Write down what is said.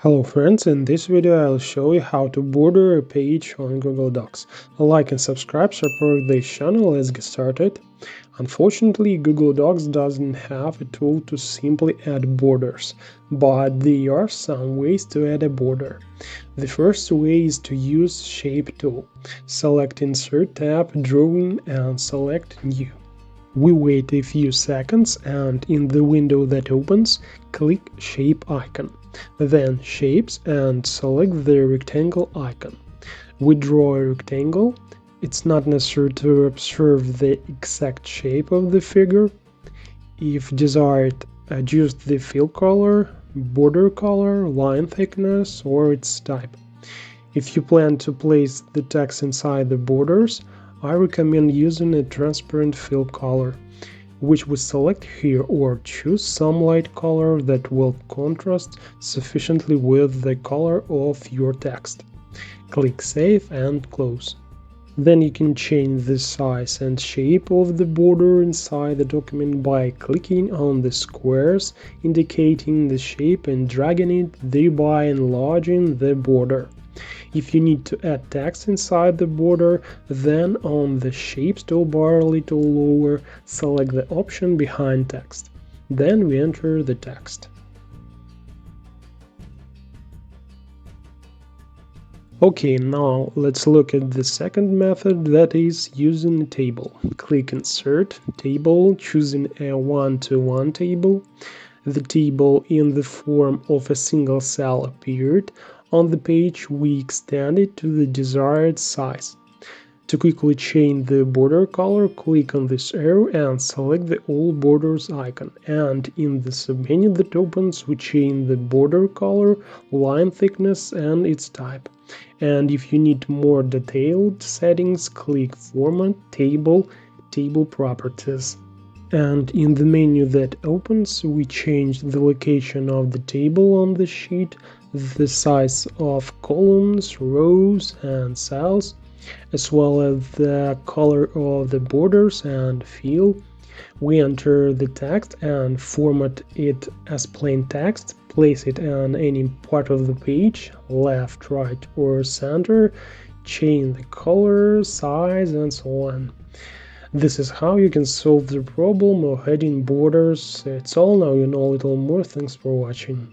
Hello friends, in this video I'll show you how to border a page on Google Docs. Like and subscribe support this channel. Let's get started. Unfortunately, Google Docs doesn't have a tool to simply add borders, but there are some ways to add a border. The first way is to use Shape tool. Select Insert tab, Drawing, and select New. We wait a few seconds and in the window that opens, click Shape icon. Then Shapes and select the rectangle icon. We draw a rectangle. It's not necessary to observe the exact shape of the figure. If desired, adjust the fill color, border color, line thickness, or its type. If you plan to place the text inside the borders, I recommend using a transparent fill color, which we select here, or choose some light color that will contrast sufficiently with the color of your text. Click Save and Close. Then you can change the size and shape of the border inside the document by clicking on the squares indicating the shape and dragging it, thereby enlarging the border. If you need to add text inside the border, then on the Shapes toolbar a little lower, select the option behind text. Then we enter the text. Okay, now let's look at the second method, that is using a table. Click Insert, Table, choosing a 1-to-1 table. The table in the form of a single cell appeared. On the page, we extend it to the desired size. To quickly change the border color, click on this arrow and select the All Borders icon. And in the submenu that opens, we change the border color, line thickness, and its type. And if you need more detailed settings, click Format, Table, Table Properties. And in the menu that opens, we change the location of the table on the sheet, the size of columns, rows, and cells, as well as the color of the borders and fill. We enter the text and format it as plain text. Place it on any part of the page, left, right, or center. Change the color, size, and so on. This is how you can solve the problem of adding borders. It's all. Now you know a little more. Thanks for watching.